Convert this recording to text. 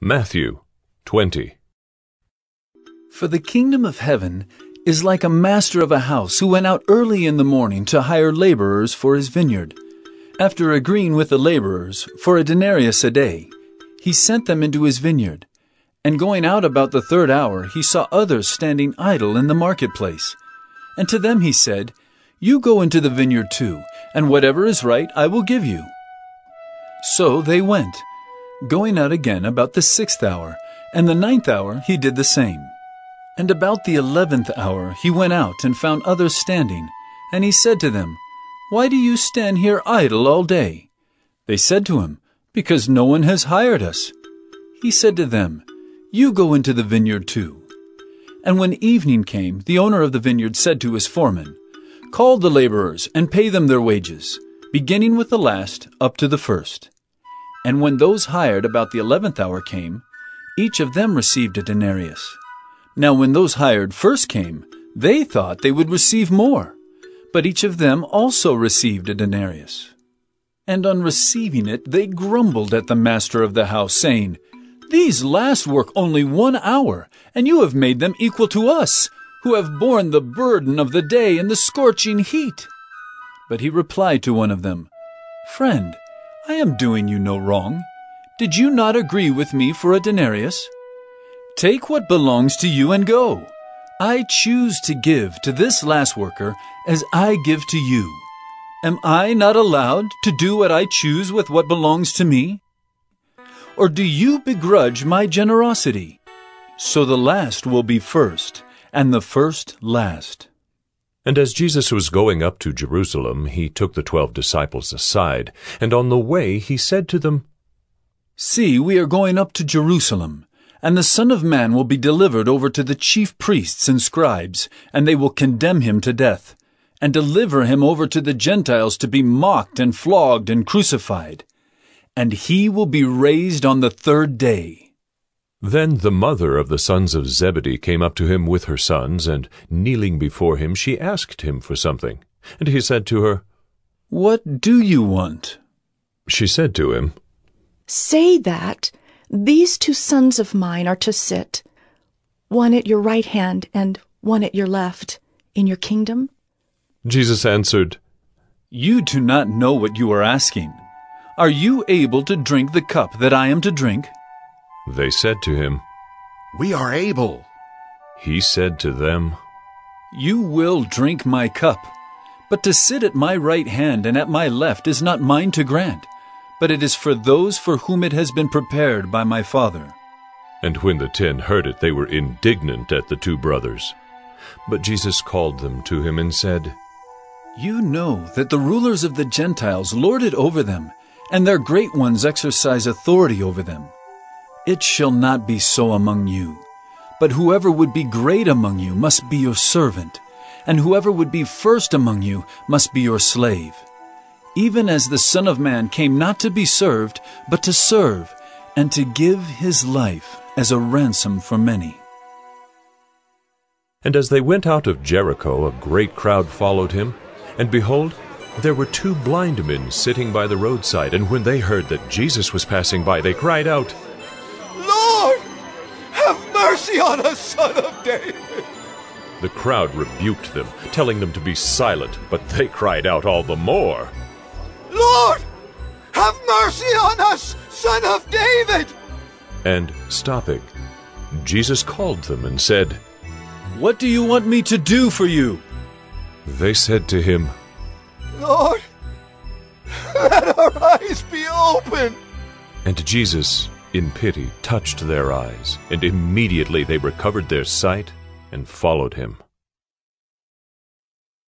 Matthew 20. For the kingdom of heaven is like a master of a house who went out early in the morning to hire laborers for his vineyard. After agreeing with the laborers for a denarius a day, he sent them into his vineyard. And going out about the third hour, he saw others standing idle in the marketplace. And to them he said, "You go into the vineyard too, and whatever is right I will give you." So they went, going out again about the 6th hour, and the 9th hour he did the same. And about the 11th hour he went out and found others standing, and he said to them, "Why do you stand here idle all day?" They said to him, "Because no one has hired us." He said to them, "You go into the vineyard too." And when evening came, the owner of the vineyard said to his foreman, "Call the laborers and pay them their wages, beginning with the last up to the first." And when those hired about the 11th hour came, each of them received a denarius. Now when those hired first came, they thought they would receive more, but each of them also received a denarius. And on receiving it, they grumbled at the master of the house, saying, "These last work only 1 hour, and you have made them equal to us, who have borne the burden of the day and the scorching heat." But he replied to one of them, "Friend, I am doing you no wrong. Did you not agree with me for a denarius? Take what belongs to you and go. I choose to give to this last worker as I give to you. Am I not allowed to do what I choose with what belongs to me? Or do you begrudge my generosity? So the last will be first, and the first last." And as Jesus was going up to Jerusalem, he took the 12 disciples aside, and on the way he said to them, "See, we are going up to Jerusalem, and the Son of Man will be delivered over to the chief priests and scribes, and they will condemn him to death, and deliver him over to the Gentiles to be mocked and flogged and crucified. And he will be raised on the 3rd day." Then the mother of the sons of Zebedee came up to him with her sons, and kneeling before him, she asked him for something. And he said to her, "What do you want?" She said to him, "Say that these 2 sons of mine are to sit, one at your right hand and one at your left, in your kingdom." Jesus answered, "You do not know what you are asking. Are you able to drink the cup that I am to drink?" They said to him, "We are able." He said to them, "You will drink my cup, but to sit at my right hand and at my left is not mine to grant, but it is for those for whom it has been prepared by my Father." And when the 10 heard it, they were indignant at the 2 brothers. But Jesus called them to him and said, "You know that the rulers of the Gentiles lord it over them, and their great ones exercise authority over them. It shall not be so among you, but whoever would be great among you must be your servant, and whoever would be first among you must be your slave. Even as the Son of Man came not to be served, but to serve, and to give his life as a ransom for many." And as they went out of Jericho, a great crowd followed him. And behold, there were 2 blind men sitting by the roadside. And when they heard that Jesus was passing by, they cried out, "Lord, have mercy on us, Son of David." The crowd rebuked them, telling them to be silent, but they cried out all the more, "Lord, have mercy on us, Son of David." And stopping, Jesus called them and said, "What do you want me to do for you?" They said to him, "Lord, let our eyes be open." And Jesus, in pity, touched their eyes, and immediately they recovered their sight and followed him.